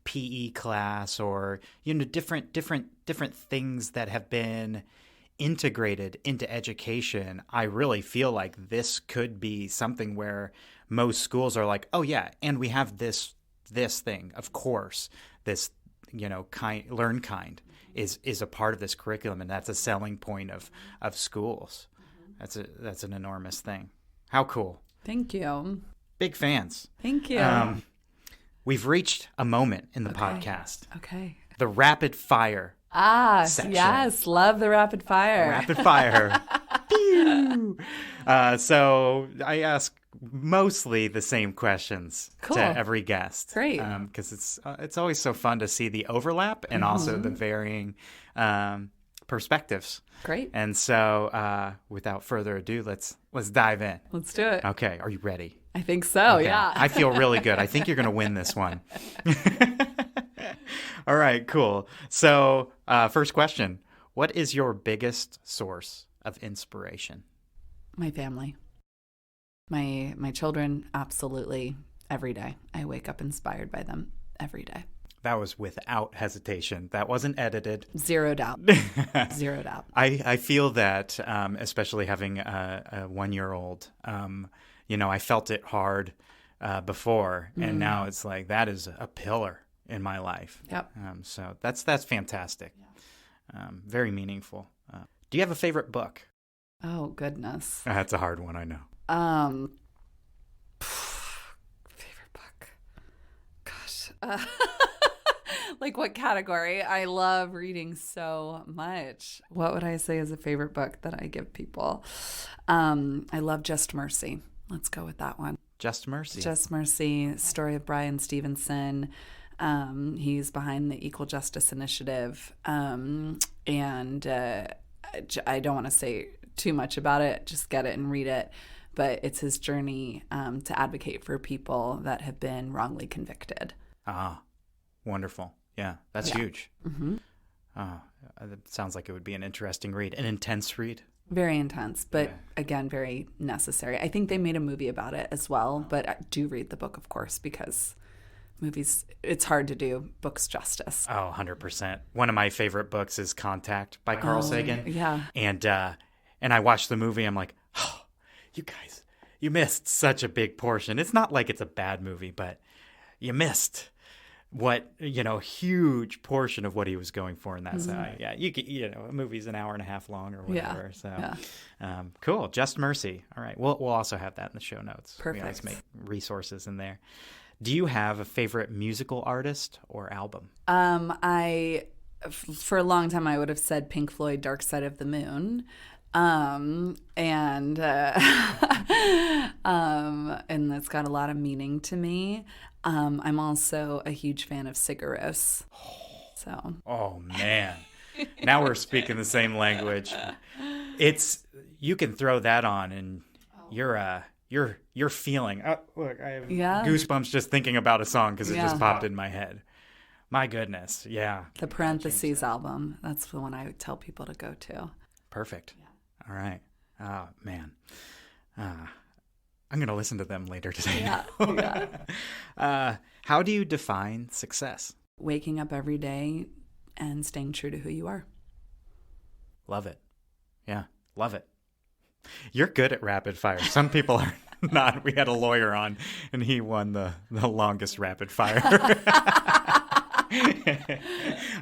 [SPEAKER 1] PE class or, you know, different things that have been integrated into education. I really feel like this could be something where most schools are like, oh yeah, and we have this thing, of course, this, you know, learn kind is a part of this curriculum, and that's a selling point of schools. That's an enormous thing. How cool.
[SPEAKER 2] Thank you.
[SPEAKER 1] Big fans.
[SPEAKER 2] Thank you.
[SPEAKER 1] We've reached a moment in the podcast.
[SPEAKER 2] Okay.
[SPEAKER 1] The rapid fire section.
[SPEAKER 2] Yes. Love the rapid fire.
[SPEAKER 1] Rapid fire. Pew! So I ask mostly the same questions
[SPEAKER 2] Cool.
[SPEAKER 1] to every guest.
[SPEAKER 2] Great.
[SPEAKER 1] Because it's always so fun to see the overlap and also the varying perspectives.
[SPEAKER 2] Great.
[SPEAKER 1] And so without further ado, let's dive in.
[SPEAKER 2] Let's do it.
[SPEAKER 1] Okay. Are you ready?
[SPEAKER 2] I think so.
[SPEAKER 1] Okay.
[SPEAKER 2] Yeah.
[SPEAKER 1] I feel really good. I think you're going to win this one. All right, cool. So first question, what is your biggest source of inspiration?
[SPEAKER 2] My family. My children, absolutely every day. I wake up inspired by them every day.
[SPEAKER 1] That was without hesitation. That wasn't edited.
[SPEAKER 2] Zero doubt. Zero doubt.
[SPEAKER 1] I feel that, especially having a 1-year-old, you know, I felt it hard before, and now it's like that is a pillar in my life.
[SPEAKER 2] Yep.
[SPEAKER 1] So that's fantastic. Very meaningful. Do you have a favorite book?
[SPEAKER 2] Oh, goodness.
[SPEAKER 1] That's a hard one, I know.
[SPEAKER 2] Favorite book. Gosh. Like what category? I love reading so much. What would I say is a favorite book that I give people? I love Just Mercy. Let's go with that one.
[SPEAKER 1] Just Mercy.
[SPEAKER 2] Just Mercy, story of Bryan Stevenson. He's behind the Equal Justice Initiative. And I don't want to say too much about it. Just get it and read it. But it's his journey to advocate for people that have been wrongly convicted.
[SPEAKER 1] Ah, wonderful. Yeah, that's huge.
[SPEAKER 2] Mm-hmm.
[SPEAKER 1] It sounds like it would be an interesting read, an intense read.
[SPEAKER 2] Very intense, but again, very necessary. I think they made a movie about it as well, but I do read the book, of course, because movies, it's hard to do books justice.
[SPEAKER 1] Oh, 100%. One of my favorite books is Contact by Carl Sagan.
[SPEAKER 2] Yeah.
[SPEAKER 1] And I watched the movie. I'm like, oh, you guys, you missed such a big portion. It's not like it's a bad movie, but you missed what, you know, huge portion of what he was going for in that side. Yeah, you know, a movie's an hour and a half long or whatever. Cool. Just Mercy. All right. We'll also have that in the show notes.
[SPEAKER 2] Perfect.
[SPEAKER 1] We always make resources in there. Do you have a favorite musical artist or album?
[SPEAKER 2] For a long time, I would have said Pink Floyd, Dark Side of the Moon. And that's got a lot of meaning to me. I'm also a huge fan of Sigur Rós. So.
[SPEAKER 1] Oh man, now we're speaking the same language. You can throw that on, and you're feeling. Oh, look, I have goosebumps just thinking about a song because it just popped in my head. My goodness, yeah.
[SPEAKER 2] The Parentheses album. That's the one I would tell people to go to.
[SPEAKER 1] Perfect. Yeah. All right. Oh man. I'm going to listen to them later today.
[SPEAKER 2] Yeah.
[SPEAKER 1] How do you define success?
[SPEAKER 2] Waking up every day and staying true to who you are.
[SPEAKER 1] Love it. Yeah, love it. You're good at rapid fire. Some people are not. We had a lawyer on, and he won the longest rapid fire.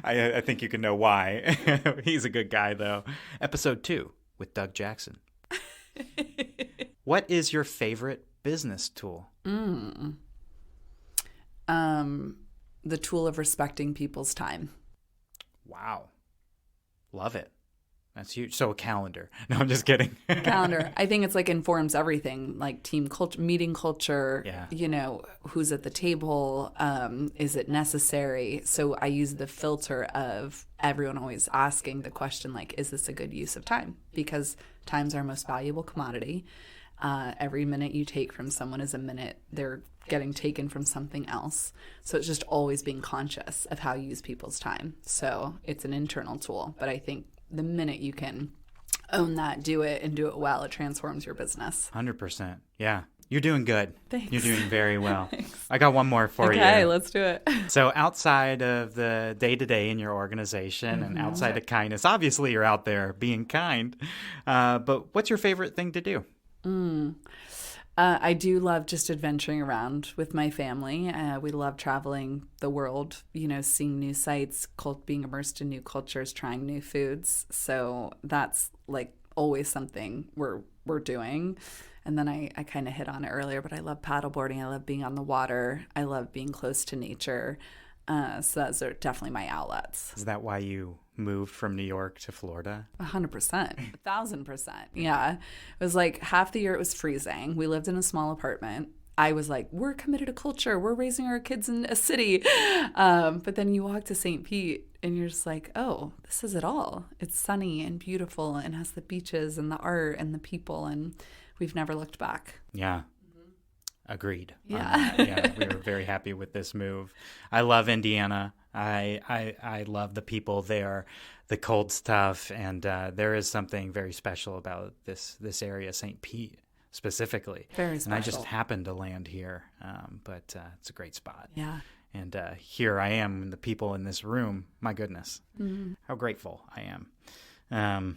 [SPEAKER 1] I think you can know why. He's a good guy, though. Episode 2 with Doug Jackson. What is your favorite business tool?
[SPEAKER 2] The tool of respecting people's time.
[SPEAKER 1] Wow. Love it. That's huge. So a calendar. No, I'm just kidding.
[SPEAKER 2] Calendar. I think it's like informs everything, like team culture, meeting culture,
[SPEAKER 1] Yeah.
[SPEAKER 2] you know, who's at the table, is it necessary? So I use the filter of everyone always asking the question, like, is this a good use of time? Because time's our most valuable commodity. Every minute you take from someone is a minute they're getting taken from something else. So it's just always being conscious of how you use people's time. So it's an internal tool, but I think the minute you can own that, do it, and do it well, it transforms your business.
[SPEAKER 1] 100%. Yeah. You're doing good.
[SPEAKER 2] Thanks.
[SPEAKER 1] You're doing very well.
[SPEAKER 2] Thanks.
[SPEAKER 1] I got one more for you.
[SPEAKER 2] Okay, let's do it.
[SPEAKER 1] So outside of the day-to-day in your organization and outside of kindness, obviously you're out there being kind, but what's your favorite thing to do?
[SPEAKER 2] I do love just adventuring around with my family. We love traveling the world, you know, seeing new sights, being immersed in new cultures, trying new foods. So that's like always something we're doing. And then I kind of hit on it earlier, but I love paddleboarding. I love being on the water. I love being close to nature. So those are definitely my outlets.
[SPEAKER 1] Is that why you moved from New York to Florida?
[SPEAKER 2] 100%, 1,000%. Yeah. It was like half the year it was freezing. We lived in a small apartment. I was like, we're committed to culture. We're raising our kids in a city. But then you walk to St. Pete and you're just like, oh, this is it all. It's sunny and beautiful and has the beaches and the art and the people. And we've never looked back.
[SPEAKER 1] Yeah. Agreed.
[SPEAKER 2] Yeah.
[SPEAKER 1] Yeah, we were very happy with this move. I love Indiana. I love the people there, the cold stuff, and there is something very special about this area, St. Pete specifically.
[SPEAKER 2] Very special.
[SPEAKER 1] And I just happened to land here, but it's a great spot.
[SPEAKER 2] Yeah.
[SPEAKER 1] And here I am, and the people in this room, my goodness, how grateful I am. Well,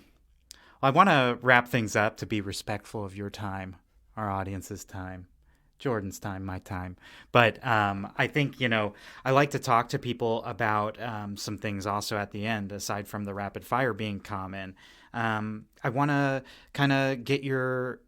[SPEAKER 1] I want to wrap things up to be respectful of your time, our audience's time. Jordan's time, my time. But I think, you know, I like to talk to people about some things also at the end, aside from the rapid fire being common. I want to kind of get your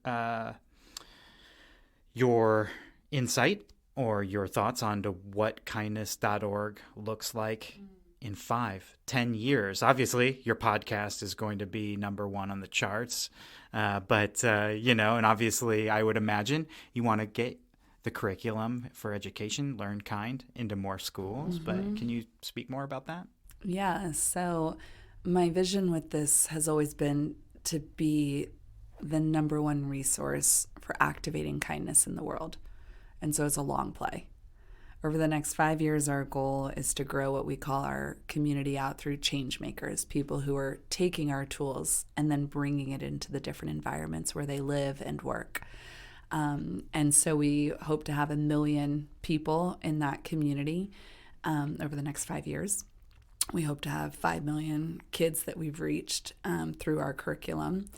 [SPEAKER 1] insight or your thoughts onto what kindness.org looks like in 5-10 years. Obviously, your podcast is going to be number one on the charts. But you know, and obviously I would imagine you want to get the curriculum for education, Learn Kind, into more schools. But can you speak more about that?
[SPEAKER 2] Yeah. So my vision with this has always been to be the number one resource for activating kindness in the world. And so it's a long play. Over the next 5 years, our goal is to grow what we call our community out through change makers, people who are taking our tools and then bringing it into the different environments where they live and work. And so we hope to have 1 million people in that community over the next 5 years. We hope to have 5 million kids that we've reached through our curriculum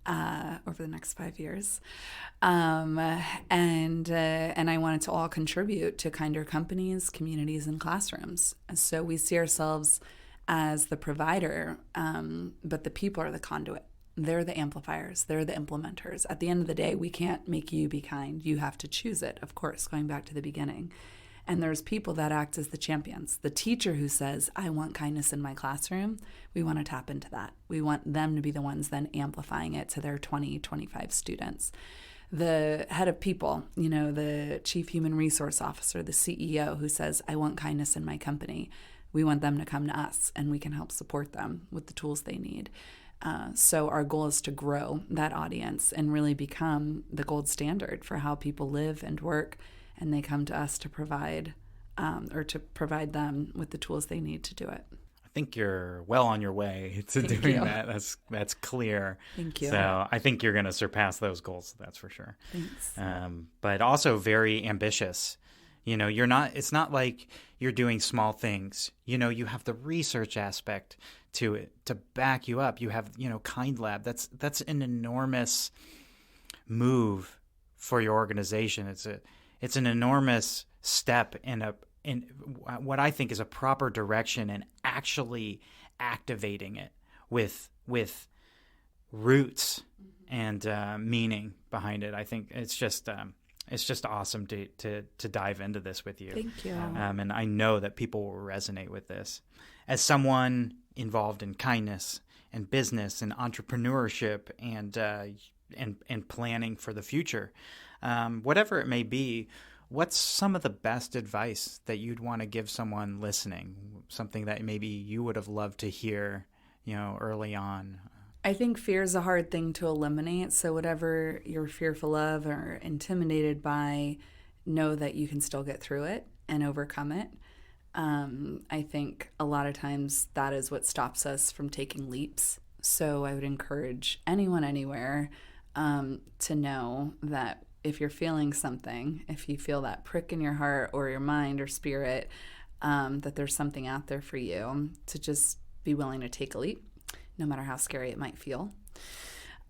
[SPEAKER 2] over the next 5 years. And I wanted to all contribute to kinder companies, communities, and classrooms. So we see ourselves as the provider, but the people are the conduit. They're the amplifiers. They're the implementers. At the end of the day, we can't make you be kind. You have to choose it, of course, going back to the beginning. And there's people that act as the champions. The teacher who says, I want kindness in my classroom, we want to tap into that. We want them to be the ones then amplifying it to their 20, 25 students. The head of people, you know, the chief human resource officer, the CEO who says, I want kindness in my company, we want them to come to us and we can help support them with the tools they need. So our goal is to grow that audience and really become the gold standard for how people live and work, and they come to us to provide them with the tools they need to do it.
[SPEAKER 1] I think you're well on your way to doing that. That's clear.
[SPEAKER 2] Thank you.
[SPEAKER 1] So I think you're going to surpass those goals. That's for sure.
[SPEAKER 2] Thanks.
[SPEAKER 1] But also very ambitious. You know, it's not like you're doing small things. You know, you have the research aspect to it to back you up. You have, you know, Kind Lab. That's an enormous move for your organization. It's an enormous step in what I think is a proper direction and actually activating it with roots and meaning behind it. I think it's just awesome to dive into this with you.
[SPEAKER 2] Thank you.
[SPEAKER 1] And I know that people will resonate with this. As someone involved in kindness business and entrepreneurship and planning for the future. Whatever it may be, what's some of the best advice that you'd want to give someone listening? Something that maybe you would have loved to hear, early on?
[SPEAKER 2] I think fear is a hard thing to eliminate. So whatever you're fearful of or intimidated by, know that you can still get through it and overcome it. I think a lot of times that is what stops us from taking leaps. So I would encourage anyone anywhere to know that if you're feeling something, if you feel that prick in your heart or your mind or spirit, that there's something out there for you, to just be willing to take a leap, no matter how scary it might feel.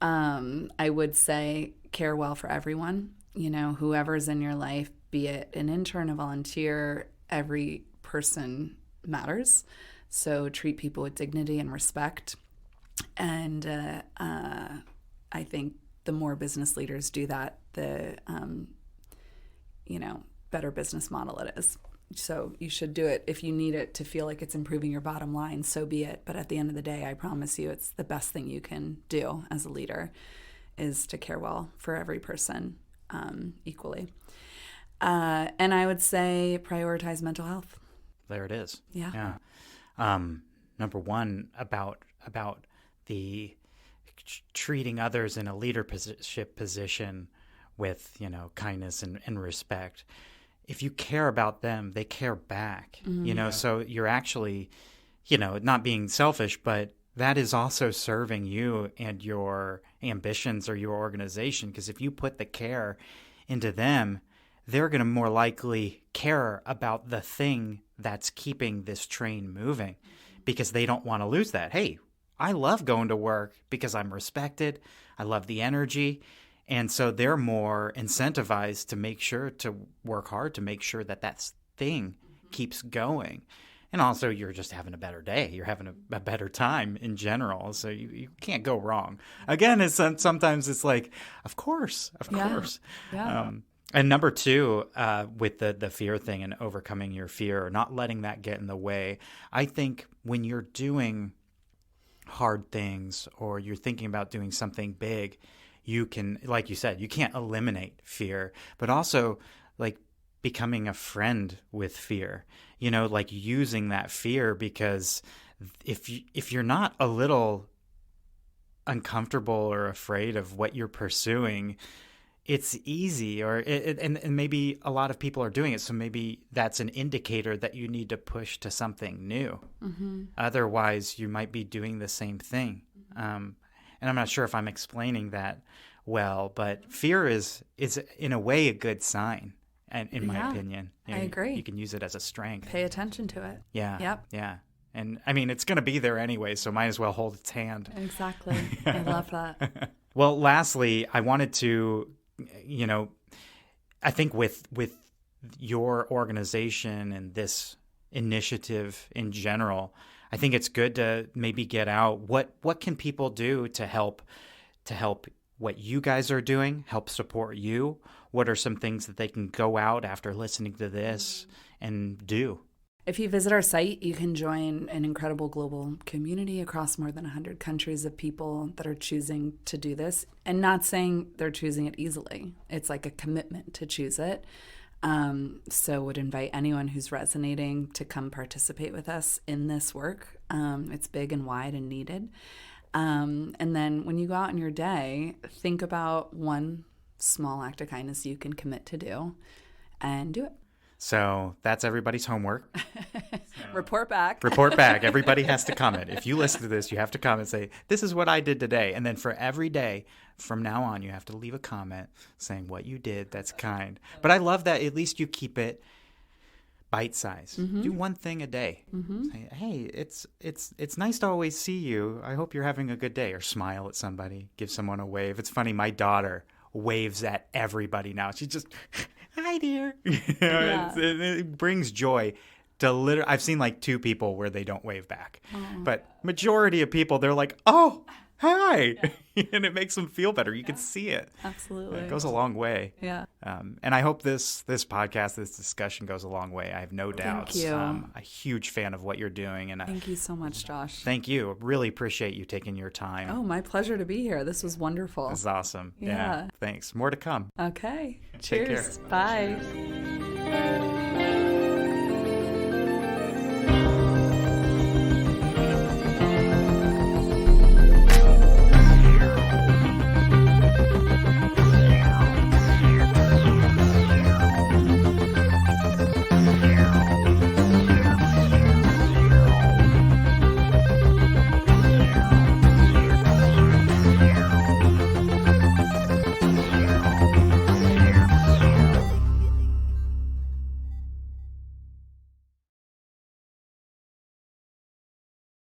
[SPEAKER 2] I would say care well for everyone. Whoever's in your life, be it an intern, a volunteer, every person matters. So treat people with dignity and respect. And I think the more business leaders do that, the better business model it is. So you should do it if you need it to feel like it's improving your bottom line, so be it. But at the end of the day, I promise you, it's the best thing you can do as a leader is to care well for every person equally. And I would say prioritize mental health.
[SPEAKER 1] There it is.
[SPEAKER 2] Yeah.
[SPEAKER 1] Number one, about the treating others in a leadership position with, kindness and respect. If you care about them, they care back, so you're actually, not being selfish, but that is also serving you and your ambitions or your organization. Because if you put the care into them, they're going to more likely care about the thing that's keeping this train moving, because they don't want to lose that. Hey, I love going to work because I'm respected. I love the energy. And so they're more incentivized to make sure to work hard to make sure that thing keeps going. And also, you're just having a better day. You're having a better time in general. So you can't go wrong. Again, sometimes it's like, of course.
[SPEAKER 2] Yeah.
[SPEAKER 1] And number two, with the fear thing and overcoming your fear, or not letting that get in the way, I think when you're doing hard things or you're thinking about doing something big, you can, like you said, you can't eliminate fear, but also like becoming a friend with fear, like using that fear, because if you're not a little uncomfortable or afraid of what you're pursuing, it's easy, and maybe a lot of people are doing it. So maybe that's an indicator that you need to push to something new. Mm-hmm. Otherwise, you might be doing the same thing. And I'm not sure if I'm explaining that well, but fear is in a way a good sign, and in my opinion.
[SPEAKER 2] I agree.
[SPEAKER 1] You can use it as a strength.
[SPEAKER 2] Pay attention to it.
[SPEAKER 1] Yeah.
[SPEAKER 2] Yep.
[SPEAKER 1] Yeah. And I mean, it's going to be there anyway, so might as well hold its hand.
[SPEAKER 2] Exactly. I love that.
[SPEAKER 1] Well, lastly, I wanted to, I think with your organization and this initiative in general, I think it's good to maybe get out what can people do to help what you guys are doing, help support you. What are some things that they can go out after listening to this and do?
[SPEAKER 2] If you visit our site, you can join an incredible global community across more than 100 countries of people that are choosing to do this, and not saying they're choosing it easily. It's like a commitment to choose it. So would invite anyone who's resonating to come participate with us in this work. It's big and wide and needed. And then when you go out in your day, think about one small act of kindness you can commit to do and do it.
[SPEAKER 1] So that's everybody's homework.
[SPEAKER 2] Report back.
[SPEAKER 1] Report back. Everybody has to comment. If you listen to this, you have to comment and say, this is what I did today. And then for every day from now on, you have to leave a comment saying what you did. That's kind. But I love that at least you keep it bite-sized. Mm-hmm. Do one thing a day. Mm-hmm. Say, hey, it's nice to always see you. I hope you're having a good day. Or smile at somebody. Give someone a wave. It's funny. My daughter waves at everybody now. She just, hi, dear.
[SPEAKER 2] Yeah.
[SPEAKER 1] It brings joy. I've seen like 2 people where they don't wave back. But majority of people, they're like, oh, hi. And it makes them feel better. You can see it.
[SPEAKER 2] Absolutely.
[SPEAKER 1] It goes a long way.
[SPEAKER 2] Yeah.
[SPEAKER 1] And I hope this podcast, this discussion goes a long way. I have no doubts.
[SPEAKER 2] Thank you.
[SPEAKER 1] I'm a huge fan of what you're doing. And
[SPEAKER 2] Thank you so much, Josh.
[SPEAKER 1] Thank you. Really appreciate you taking your time.
[SPEAKER 2] Oh, my pleasure to be here. This was wonderful.
[SPEAKER 1] This is awesome.
[SPEAKER 2] Yeah.
[SPEAKER 1] Thanks. More to come.
[SPEAKER 2] Okay.
[SPEAKER 1] Take
[SPEAKER 2] Cheers.
[SPEAKER 1] care.
[SPEAKER 2] Bye.